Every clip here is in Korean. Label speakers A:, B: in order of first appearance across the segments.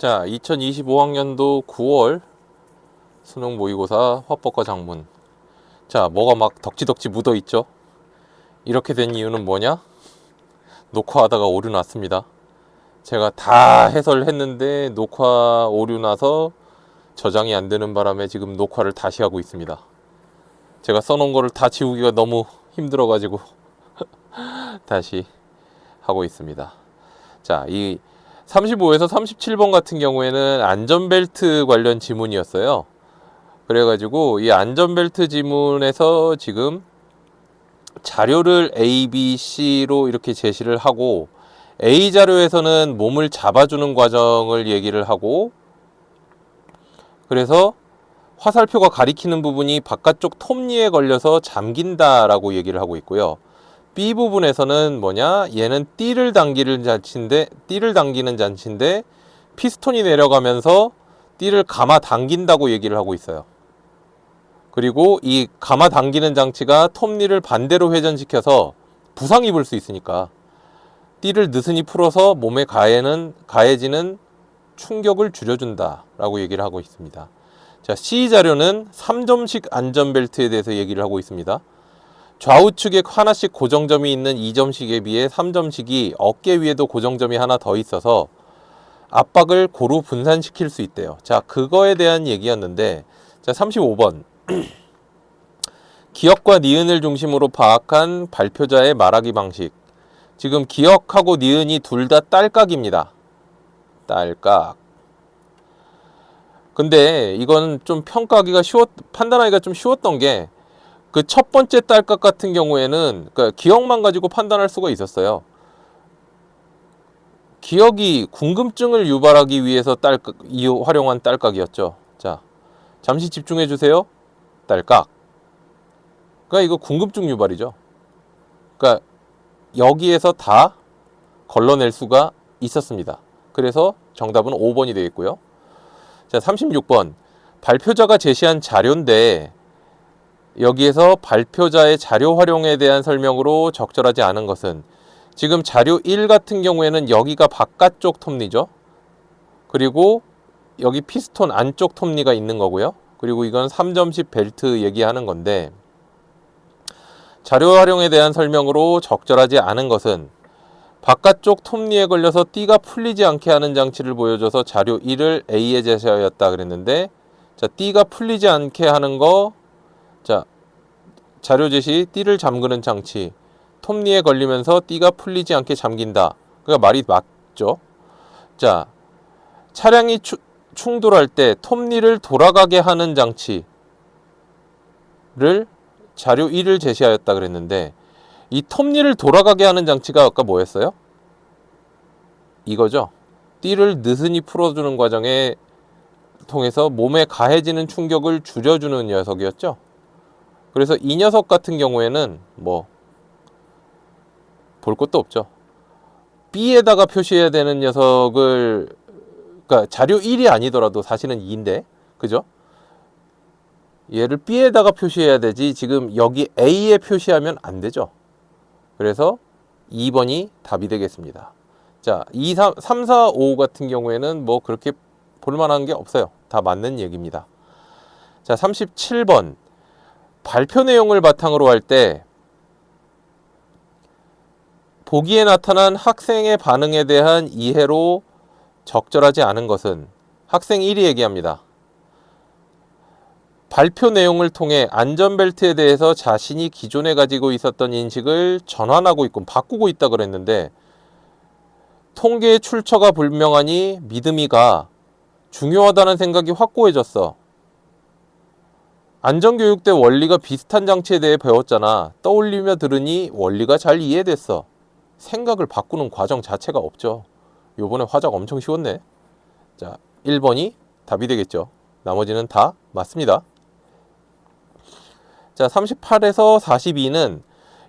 A: 자, 2025학년도 9월 수능 모의고사 화법과 작문. 자, 뭐가 막 덕지덕지 묻어 있죠? 이렇게 된 이유는 뭐냐? 녹화하다가 오류 났습니다. 제가 다 해설했는데 녹화 오류 나서 저장이 안 되는 바람에 지금 녹화를 다시 하고 있습니다. 제가 써놓은 거를 다 지우기가 너무 힘들어가지고 다시 하고 있습니다. 자, 이 35에서 37번 같은 경우에는 안전벨트 관련 지문이었어요. 그래가지고 이 안전벨트 지문에서 지금 자료를 A, B, C로 이렇게 제시를 하고, A 자료에서는 몸을 잡아주는 과정을 얘기를 하고, 그래서 화살표가 가리키는 부분이 바깥쪽 톱니에 걸려서 잠긴다라고 얘기를 하고 있고요. B 부분에서는 뭐냐? 얘는 띠를 당기는 잔치인데 피스톤이 내려가면서 띠를 감아 당긴다고 얘기를 하고 있어요. 그리고 이 감아 당기는 장치가 톱니를 반대로 회전시켜서 부상 입을 수 있으니까 띠를 느슨히 풀어서 몸에 가해지는 충격을 줄여준다라고 얘기를 하고 있습니다. 자, C 자료는 3점식 안전벨트에 대해서 얘기를 하고 있습니다. 좌우측에 하나씩 고정점이 있는 2점식에 비해 3점식이 어깨 위에도 고정점이 하나 더 있어서 압박을 고루 분산시킬 수 있대요. 자, 그거에 대한 얘기였는데, 자, 35번. 기억과 니은을 중심으로 파악한 발표자의 말하기 방식. 지금 기억하고 니은이 둘 다 딸깍입니다. 딸깍. 근데 이건 좀 판단하기가 좀 쉬웠던 게, 그 첫 번째 딸깍 같은 경우에는 그러니까 기억만 가지고 판단할 수가 있었어요. 기억이 궁금증을 유발하기 위해서 활용한 딸깍이었죠. 자, 잠시 집중해 주세요. 딸깍. 그러니까 이거 궁금증 유발이죠. 그러니까 여기에서 다 걸러낼 수가 있었습니다. 그래서 정답은 5번이 되겠고요. 자, 36번. 발표자가 제시한 자료인데 여기에서 발표자의 자료 활용에 대한 설명으로 적절하지 않은 것은, 지금 자료 1 같은 경우에는 여기가 바깥쪽 톱니죠. 그리고 여기 피스톤 안쪽 톱니가 있는 거고요. 그리고 이건 3점식 벨트 얘기하는 건데, 자료 활용에 대한 설명으로 적절하지 않은 것은 바깥쪽 톱니에 걸려서 띠가 풀리지 않게 하는 장치를 보여줘서 자료 1을 A에 제시하였다 그랬는데, 자, 띠가 풀리지 않게 하는 거, 자, 자료 제시, 띠를 잠그는 장치, 톱니에 걸리면서 띠가 풀리지 않게 잠긴다. 그러니까 말이 맞죠. 자, 차량이 충돌할 때 톱니를 돌아가게 하는 장치를 자료 1을 제시하였다 그랬는데, 이 톱니를 돌아가게 하는 장치가 아까 뭐였어요? 이거죠. 띠를 느슨히 풀어주는 과정에 통해서 몸에 가해지는 충격을 줄여주는 녀석이었죠. 그래서 이 녀석 같은 경우에는 뭐 볼 것도 없죠. B에다가 표시해야 되는 녀석을, 그러니까 자료 1이 아니더라도 사실은 2인데, 그죠? 얘를 B에다가 표시해야 되지, 지금 여기 A에 표시하면 안 되죠. 그래서 2번이 답이 되겠습니다. 자, 3, 4, 5 같은 경우에는 뭐 그렇게 볼만한 게 없어요. 다 맞는 얘기입니다. 자, 37번. 발표 내용을 바탕으로 할 때 보기에 나타난 학생의 반응에 대한 이해로 적절하지 않은 것은, 학생 1이 얘기합니다. 발표 내용을 통해 안전벨트에 대해서 자신이 기존에 가지고 있었던 인식을 전환하고 있고 바꾸고 있다 그랬는데, 통계의 출처가 불명하니 믿음이가 중요하다는 생각이 확고해졌어. 안전교육 때 원리가 비슷한 장치에 대해 배웠잖아. 떠올리며 들으니 원리가 잘 이해됐어. 생각을 바꾸는 과정 자체가 없죠. 요번에 화작 엄청 쉬웠네. 자, 1번이 답이 되겠죠. 나머지는 다 맞습니다. 자, 38에서 42는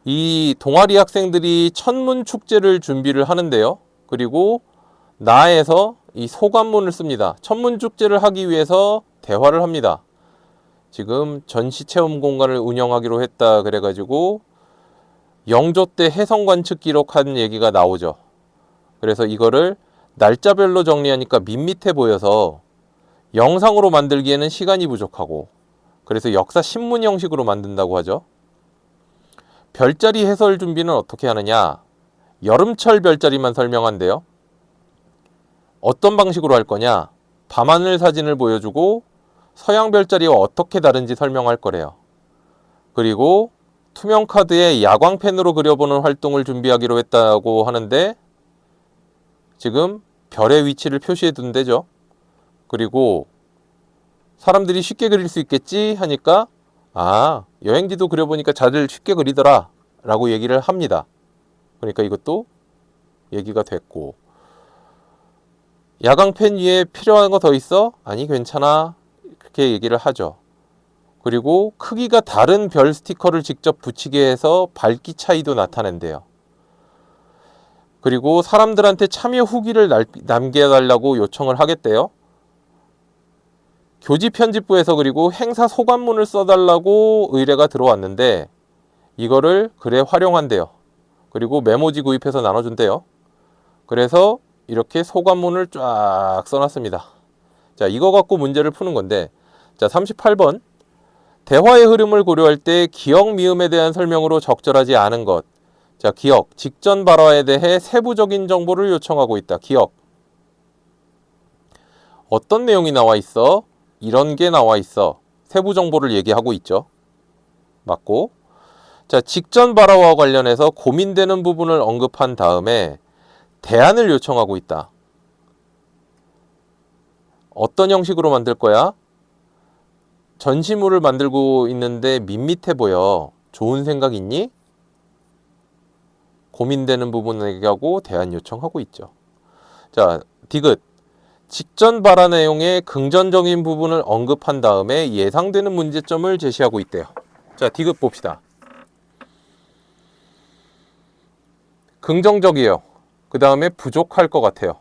A: 이 동아리 학생들이 천문 축제를 준비를 하는데요. 그리고 나에서 이 소감문을 씁니다. 천문 축제를 하기 위해서 대화를 합니다. 지금 전시 체험 공간을 운영하기로 했다 그래가지고 영조 때 해성 관측 기록한 얘기가 나오죠. 그래서 이거를 날짜별로 정리하니까 밋밋해 보여서 영상으로 만들기에는 시간이 부족하고, 그래서 역사 신문 형식으로 만든다고 하죠. 별자리 해설 준비는 어떻게 하느냐? 여름철 별자리만 설명한대요. 어떤 방식으로 할 거냐? 밤하늘 사진을 보여주고 서양 별자리와 어떻게 다른지 설명할 거래요. 그리고 투명 카드에 야광펜으로 그려보는 활동을 준비하기로 했다고 하는데, 지금 별의 위치를 표시해 둔대죠. 그리고 사람들이 쉽게 그릴 수 있겠지 하니까, 여행지도 그려보니까 다들 쉽게 그리더라 라고 얘기를 합니다. 그러니까 이것도 얘기가 됐고, 야광펜 위에 필요한 거 더 있어? 아니 괜찮아, 그렇게 얘기를 하죠. 그리고 크기가 다른 별 스티커를 직접 붙이게 해서 밝기 차이도 나타낸대요. 그리고 사람들한테 참여 후기를 남겨달라고 요청을 하겠대요. 교지 편집부에서 그리고 행사 소감문을 써달라고 의뢰가 들어왔는데, 이거를 글에 활용한대요. 그리고 메모지 구입해서 나눠준대요. 그래서 이렇게 소감문을 쫙 써놨습니다. 자, 이거 갖고 문제를 푸는 건데, 자, 38번. 대화의 흐름을 고려할 때 기억 미음에 대한 설명으로 적절하지 않은 것. 자, 기억, 직전 발화에 대해 세부적인 정보를 요청하고 있다. 기억. 어떤 내용이 나와 있어? 이런 게 나와 있어. 세부 정보를 얘기하고 있죠. 맞고. 자, 직전 발화와 관련해서 고민되는 부분을 언급한 다음에 대안을 요청하고 있다. 어떤 형식으로 만들 거야? 전시물을 만들고 있는데 밋밋해 보여. 좋은 생각 있니? 고민되는 부분을 얘기하고 대안 요청하고 있죠. 자, 디귿. 직전 발화 내용의 긍정적인 부분을 언급한 다음에 예상되는 문제점을 제시하고 있대요. 자, 디귿 봅시다. 긍정적이에요. 그 다음에 부족할 것 같아요.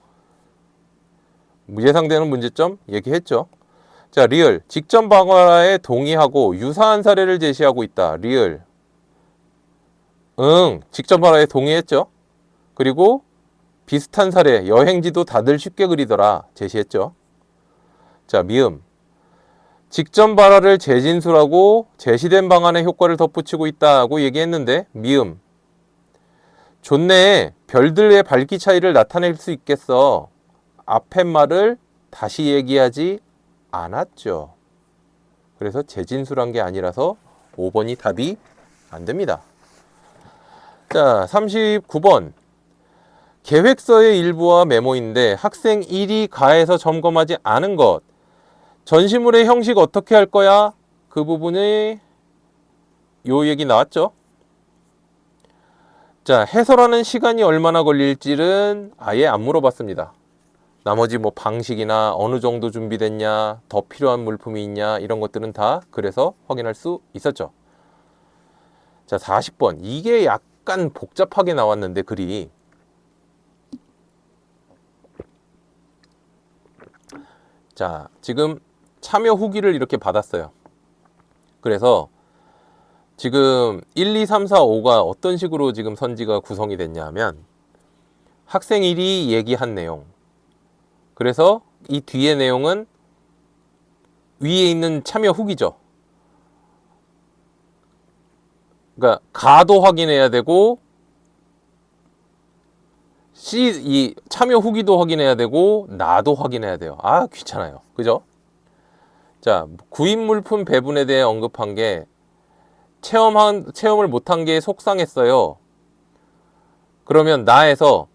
A: 예상되는 문제점 얘기했죠. 자, 리을. 직전 발화에 동의하고 유사한 사례를 제시하고 있다. 리을. 직전 발화에 동의했죠. 그리고 비슷한 사례, 여행지도 다들 쉽게 그리더라. 제시했죠. 자, 미음. 직전 발화를 재진술하고 제시된 방안의 효과를 덧붙이고 있다고 얘기했는데, 미음. 좋네. 별들의 밝기 차이를 나타낼 수 있겠어. 앞에 말을 다시 얘기하지 않았죠. 그래서 재진술한 게 아니라서 5번이 답이 안 됩니다. 자, 39번. 계획서의 일부와 메모인데 학생 1이 가해서 점검하지 않은 것. 전시물의 형식 어떻게 할 거야? 그 부분이 요 얘기 나왔죠. 자, 해설하는 시간이 얼마나 걸릴지는 아예 안 물어봤습니다. 나머지 뭐 방식이나 어느 정도 준비됐냐, 더 필요한 물품이 있냐, 이런 것들은 다 그래서 확인할 수 있었죠. 자, 40번. 이게 약간 복잡하게 나왔는데 글이. 자, 지금 참여 후기를 이렇게 받았어요. 그래서 지금 1, 2, 3, 4, 5가 어떤 식으로 지금 선지가 구성이 됐냐 하면, 학생 1이 얘기한 내용, 그래서 이 뒤에 내용은 위에 있는 참여 후기죠. 그러니까 가도 확인해야 되고 이 참여 후기도 확인해야 되고 나도 확인해야 돼요. 귀찮아요. 그죠? 자, 구입 물품 배분에 대해 언급한 게 체험을 못한 게 속상했어요. 그러면 나에서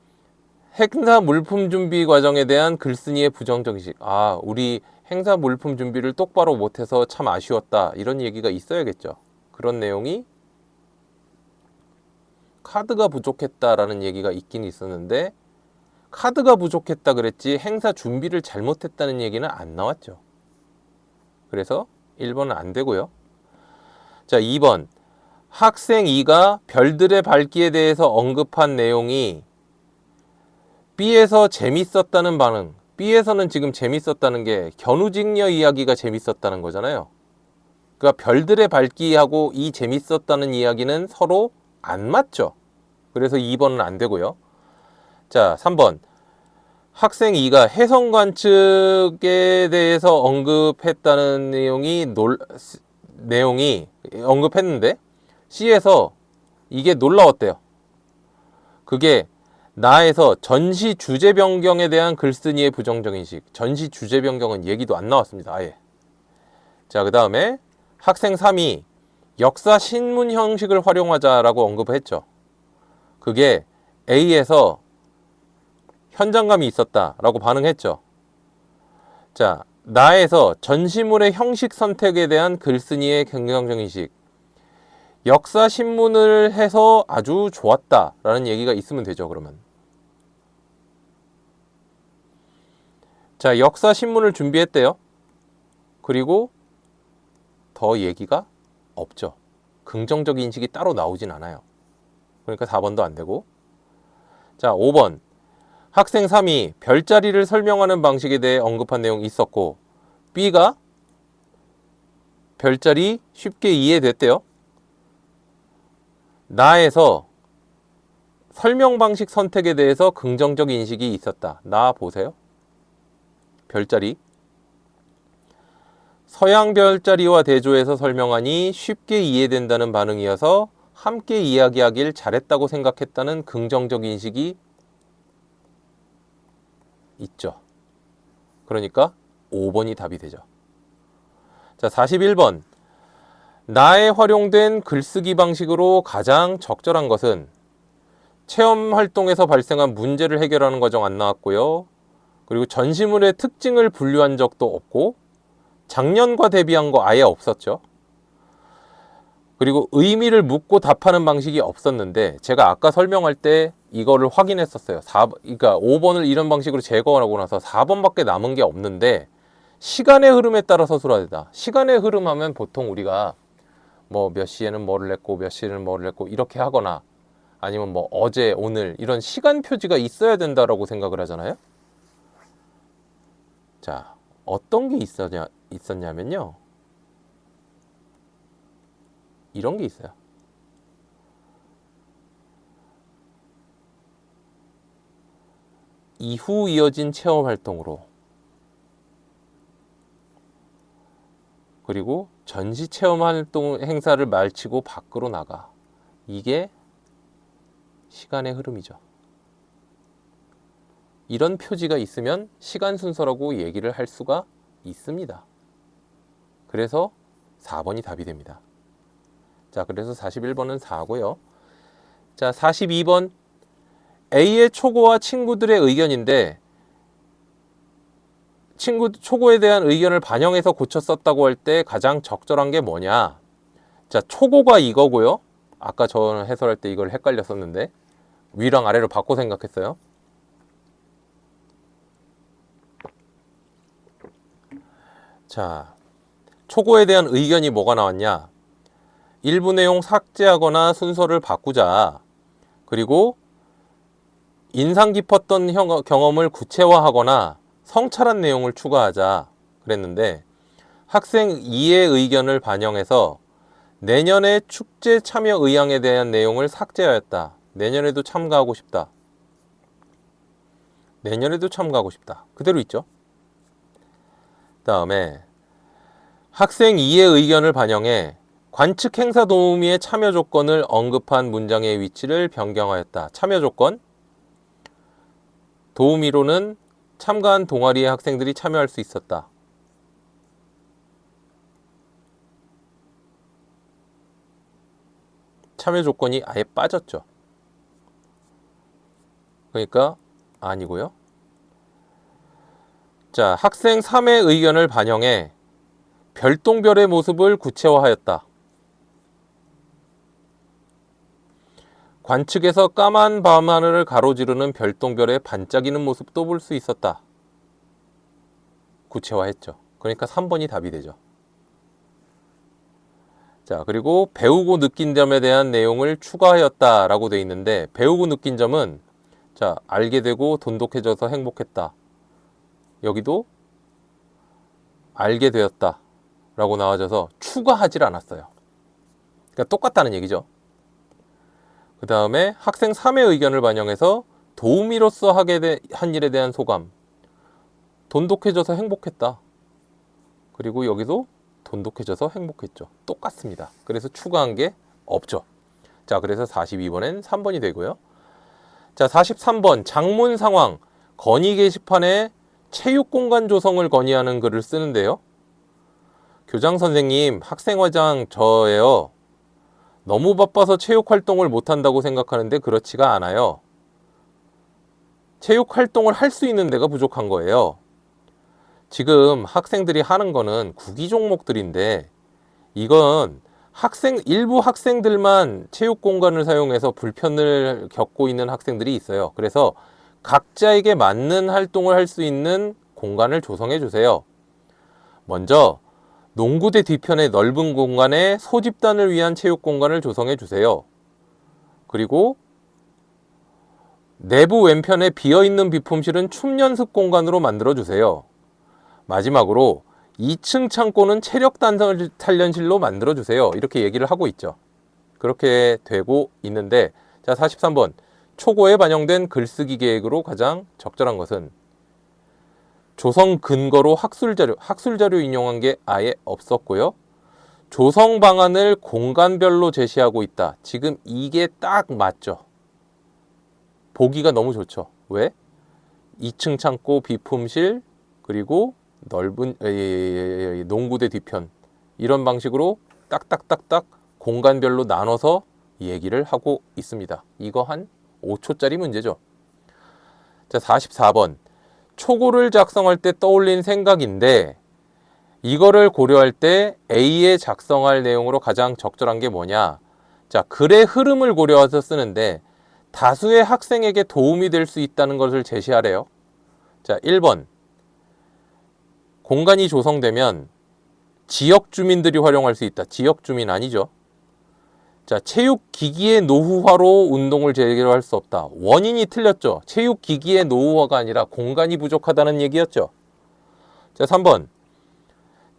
A: 행사 물품 준비 과정에 대한 글쓴이의 부정적이식. 우리 행사 물품 준비를 똑바로 못해서 참 아쉬웠다. 이런 얘기가 있어야겠죠. 그런 내용이 카드가 부족했다라는 얘기가 있긴 있었는데, 카드가 부족했다 그랬지 행사 준비를 잘못했다는 얘기는 안 나왔죠. 그래서 1번은 안 되고요. 자, 2번. 학생 2가 별들의 밝기에 대해서 언급한 내용이 B에서 재밌었다는 반응. B에서는 지금 재밌었다는 게 견우직녀 이야기가 재밌었다는 거잖아요. 그러니까 별들의 밝기하고 이 재밌었다는 이야기는 서로 안 맞죠. 그래서 2번은 안 되고요. 자, 3번. 학생 2가 해성 관측에 대해서 언급했다는 내용이 언급했는데 C에서 이게 놀라웠대요. 그게 나에서 전시 주제 변경에 대한 글쓴이의 부정적인식. 전시 주제 변경은 얘기도 안 나왔습니다. 아예. 자, 그 다음에 학생 3이 역사 신문 형식을 활용하자라고 언급을 했죠. 그게 A에서 현장감이 있었다라고 반응했죠. 자, 나에서 전시물의 형식 선택에 대한 글쓴이의 긍정적인식. 역사 신문을 해서 아주 좋았다라는 얘기가 있으면 되죠, 그러면. 자, 역사 신문을 준비했대요. 그리고 더 얘기가 없죠. 긍정적 인식이 따로 나오진 않아요. 그러니까 4번도 안 되고. 자, 5번. 학생 3이 별자리를 설명하는 방식에 대해 언급한 내용이 있었고, B가 별자리 쉽게 이해됐대요. 나에서 설명 방식 선택에 대해서 긍정적 인식이 있었다. 나 보세요. 별자리. 서양 별자리와 대조해서 설명하니 쉽게 이해된다는 반응이어서 함께 이야기하길 잘했다고 생각했다는 긍정적 인식이 있죠. 그러니까 5번이 답이 되죠. 자, 41번. 나에 활용된 글쓰기 방식으로 가장 적절한 것은 체험 활동에서 발생한 문제를 해결하는 과정 안 나왔고요. 그리고 전시물의 특징을 분류한 적도 없고 작년과 대비한 거 아예 없었죠. 그리고 의미를 묻고 답하는 방식이 없었는데 제가 아까 설명할 때 이거를 확인했었어요. 그러니까 5번을 이런 방식으로 제거하고 나서 4번밖에 남은 게 없는데 시간의 흐름에 따라 서술하다. 시간의 흐름 하면 보통 우리가 뭐 몇 시에는 뭐를 했고 몇 시에는 뭐를 했고 이렇게 하거나 아니면 뭐 어제 오늘 이런 시간 표지가 있어야 된다라고 생각을 하잖아요. 자, 어떤 게 있었냐면요. 이런 게 있어요. 이후 이어진 체험 활동으로 그리고 전시 체험 활동 행사를 마치고 밖으로 나가. 이게 시간의 흐름이죠. 이런 표지가 있으면 시간 순서라고 얘기를 할 수가 있습니다. 그래서 4번이 답이 됩니다. 자, 그래서 41번은 4고요. 자, 42번. A의 초고와 친구들의 의견인데 초고에 대한 의견을 반영해서 고쳐 썼다고 할 때 가장 적절한 게 뭐냐? 자, 초고가 이거고요. 아까 저는 해설할 때 이걸 헷갈렸었는데 위랑 아래로 바꿔 생각했어요. 자, 초고에 대한 의견이 뭐가 나왔냐? 일부 내용 삭제하거나 순서를 바꾸자. 그리고 인상 깊었던 경험을 구체화하거나 성찰한 내용을 추가하자 그랬는데 학생 2의 의견을 반영해서 내년에 축제 참여 의향에 대한 내용을 삭제하였다. 내년에도 참가하고 싶다. 내년에도 참가하고 싶다. 그대로 있죠. 다음에 학생 2의 의견을 반영해 관측 행사 도우미의 참여 조건을 언급한 문장의 위치를 변경하였다. 참여 조건. 도우미로는 참가한 동아리의 학생들이 참여할 수 있었다. 참여 조건이 아예 빠졌죠. 그러니까 아니고요. 자, 학생 3의 의견을 반영해 별똥별의 모습을 구체화하였다. 관측에서 까만 밤하늘을 가로지르는 별똥별의 반짝이는 모습도 볼 수 있었다. 구체화했죠. 그러니까 3번이 답이 되죠. 자, 그리고 배우고 느낀 점에 대한 내용을 추가하였다라고 되어 있는데 배우고 느낀 점은 자, 알게 되고 돈독해져서 행복했다. 여기도 알게 되었다 라고 나와져서 추가하질 않았어요. 그러니까 똑같다는 얘기죠. 그 다음에 학생 3의 의견을 반영해서 도우미로서 한 일에 대한 소감. 돈독해져서 행복했다. 그리고 여기도 돈독해져서 행복했죠. 똑같습니다. 그래서 추가한 게 없죠. 자, 그래서 42번엔 3번이 되고요. 자, 43번 장문 상황. 건의 게시판에 체육공간 조성을 건의하는 글을 쓰는데요. 교장 선생님, 학생회장 저예요. 너무 바빠서 체육활동을 못한다고 생각하는데 그렇지가 않아요. 체육활동을 할 수 있는 데가 부족한 거예요. 지금 학생들이 하는 거는 구기 종목들인데 이건 일부 학생들만 체육 공간을 사용해서 불편을 겪고 있는 학생들이 있어요. 그래서 각자에게 맞는 활동을 할 수 있는 공간을 조성해 주세요. 먼저 농구대 뒤편의 넓은 공간에 소집단을 위한 체육 공간을 조성해 주세요. 그리고 내부 왼편에 비어있는 비품실은 춤 연습 공간으로 만들어 주세요. 마지막으로 2층 창고는 체력 단련실로 만들어 주세요. 이렇게 얘기를 하고 있죠. 그렇게 되고 있는데, 자, 43번. 초고에 반영된 글쓰기 계획으로 가장 적절한 것은 조성 근거로 학술자료 인용한 게 아예 없었고요. 조성 방안을 공간별로 제시하고 있다. 지금 이게 딱 맞죠. 보기가 너무 좋죠. 왜? 2층 창고, 비품실, 그리고 넓은 농구대 뒤편, 이런 방식으로 딱딱딱딱 공간별로 나눠서 얘기를 하고 있습니다. 이거 한 5초짜리 문제죠. 자, 44번. 초고를 작성할 때 떠올린 생각인데 이거를 고려할 때 A에 작성할 내용으로 가장 적절한 게 뭐냐? 자, 글의 흐름을 고려해서 쓰는데 다수의 학생에게 도움이 될 수 있다는 것을 제시하래요. 자, 1번. 공간이 조성되면 지역 주민들이 활용할 수 있다. 지역 주민 아니죠. 자, 체육기기의 노후화로 운동을 재개할 수 없다. 원인이 틀렸죠. 체육기기의 노후화가 아니라 공간이 부족하다는 얘기였죠. 자, 3번.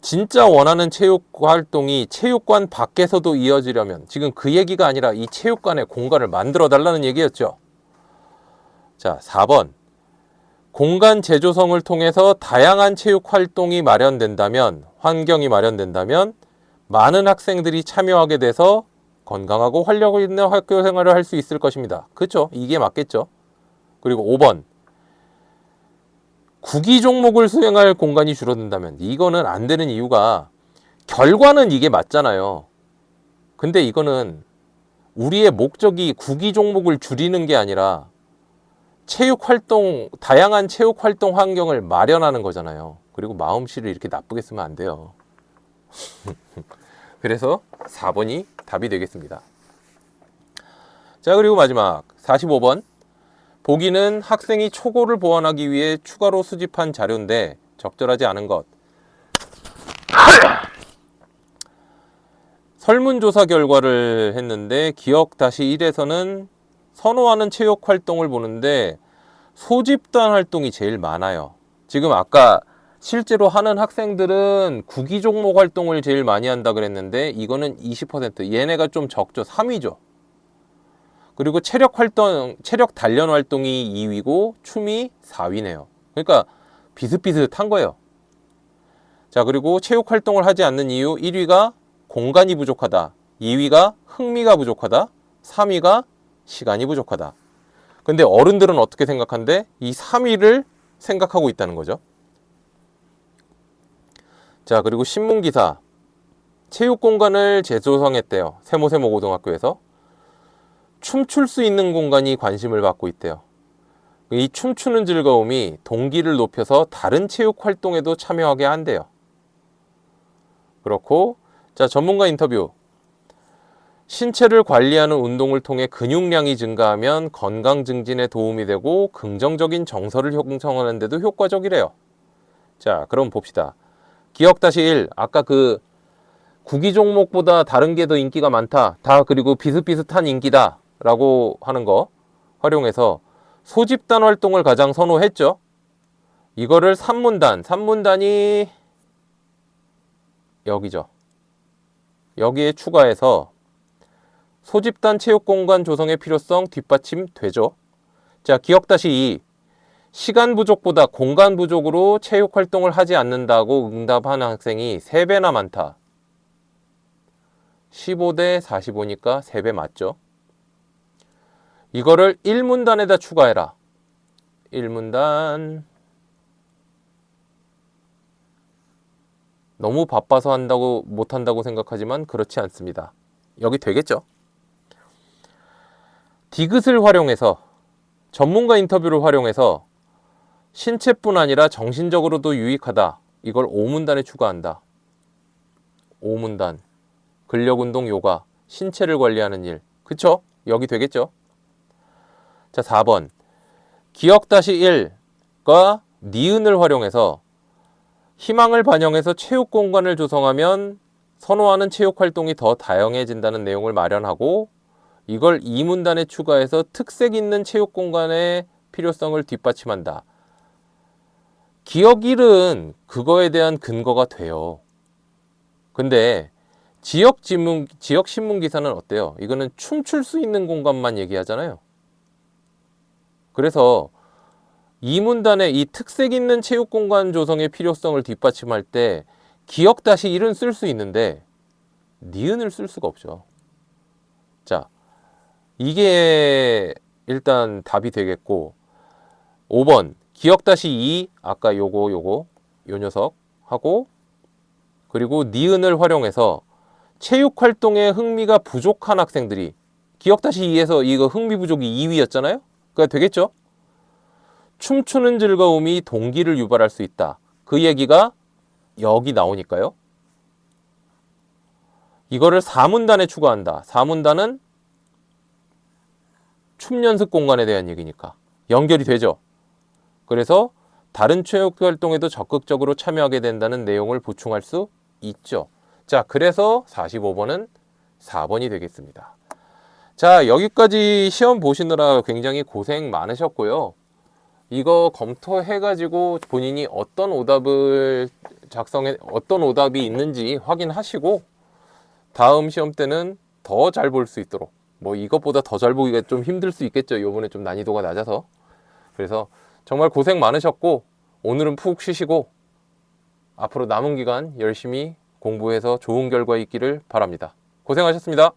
A: 진짜 원하는 체육 활동이 체육관 밖에서도 이어지려면, 지금 그 얘기가 아니라 이 체육관에 공간을 만들어 달라는 얘기였죠. 자, 4번. 공간 재조성을 통해서 다양한 체육 활동이 마련된다면, 환경이 마련된다면 많은 학생들이 참여하게 돼서 건강하고 활력 있는 학교 생활을 할 수 있을 것입니다. 그렇죠? 이게 맞겠죠. 그리고 5번. 구기 종목을 수행할 공간이 줄어든다면, 이거는 안 되는 이유가 결과는 이게 맞잖아요. 근데 이거는 우리의 목적이 구기 종목을 줄이는 게 아니라 다양한 체육 활동 환경을 마련하는 거잖아요. 그리고 마음씨를 이렇게 나쁘게 쓰면 안 돼요. 그래서 4번이 답이 되겠습니다. 자, 그리고 마지막 45번. 보기는 학생이 초고를 보완하기 위해 추가로 수집한 자료인데 적절하지 않은 것. 설문조사 결과를 했는데 기억 다시 1에서는 선호하는 체육 활동을 보는데 소집단 활동이 제일 많아요. 지금 아까 실제로 하는 학생들은 구기 종목 활동을 제일 많이 한다 그랬는데 이거는 20%, 얘네가 좀 적죠. 3위죠. 그리고 체력 단련 활동이 2위고 춤이 4위네요. 그러니까 비슷비슷한 거예요. 자, 그리고 체육 활동을 하지 않는 이유 1위가 공간이 부족하다, 2위가 흥미가 부족하다, 3위가 시간이 부족하다. 근데 어른들은 어떻게 생각한대? 이 3위를 생각하고 있다는 거죠. 자, 그리고 신문기사. 체육 공간을 재조성했대요. 세모세모 고등학교에서. 춤출 수 있는 공간이 관심을 받고 있대요. 이 춤추는 즐거움이 동기를 높여서 다른 체육 활동에도 참여하게 한대요. 그렇고, 자, 전문가 인터뷰. 신체를 관리하는 운동을 통해 근육량이 증가하면 건강 증진에 도움이 되고 긍정적인 정서를 형성하는 데도 효과적이래요. 자, 그럼 봅시다. 기억 다시 1. 아까 그 구기 종목보다 다른 게 더 인기가 많다. 다 그리고 비슷비슷한 인기다. 라고 하는 거 활용해서 소집단 활동을 가장 선호했죠. 이거를 산문단이 여기죠. 여기에 추가해서 소집단 체육공간 조성의 필요성 뒷받침되죠. 자, 기억-2. 시간 부족보다 공간 부족으로 체육 활동을 하지 않는다고 응답한 학생이 3배나 많다. 15대 45니까 3배 맞죠? 이거를 1문단에다 추가해라. 1문단. 너무 바빠서 못한다고 생각하지만 그렇지 않습니다. 여기 되겠죠? 디귿을 활용해서, 전문가 인터뷰를 활용해서 신체뿐 아니라 정신적으로도 유익하다. 이걸 5문단에 추가한다. 5문단. 근력운동, 요가, 신체를 관리하는 일. 그쵸? 여기 되겠죠? 자, 4번. 기억-1과 니은을 활용해서 희망을 반영해서 체육 공간을 조성하면 선호하는 체육 활동이 더 다양해진다는 내용을 마련하고, 이걸 2문단에 추가해서 특색 있는 체육 공간의 필요성을 뒷받침한다. 기억1은 그거에 대한 근거가 돼요. 근데 지역 신문 기사는 어때요? 이거는 춤출 수 있는 공간만 얘기하잖아요. 그래서 2문단에 이 특색 있는 체육 공간 조성의 필요성을 뒷받침할 때 기억-1은 쓸 수 있는데 니은을 쓸 수가 없죠. 자, 이게 일단 답이 되겠고, 5번 기억-2 아까 요거 요 녀석 하고, 그리고 니은을 활용해서 체육 활동에 흥미가 부족한 학생들이, 기억-2에서 이거 흥미 부족이 2위였잖아요. 그러니까 되겠죠? 춤추는 즐거움이 동기를 유발할 수 있다. 그 얘기가 여기 나오니까요. 이거를 4문단에 추가한다. 4문단은 춤 연습 공간에 대한 얘기니까 연결이 되죠. 그래서 다른 체육 활동에도 적극적으로 참여하게 된다는 내용을 보충할 수 있죠. 자, 그래서 45번은 4번이 되겠습니다. 자, 여기까지 시험 보시느라 굉장히 고생 많으셨고요. 이거 검토해가지고 본인이 어떤 오답을 어떤 오답이 있는지 확인하시고 다음 시험 때는 더 잘 볼 수 있도록, 뭐 이것보다 더 잘 보기가 좀 힘들 수 있겠죠. 이번에 좀 난이도가 낮아서. 그래서 정말 고생 많으셨고, 오늘은 푹 쉬시고 앞으로 남은 기간 열심히 공부해서 좋은 결과 있기를 바랍니다. 고생하셨습니다.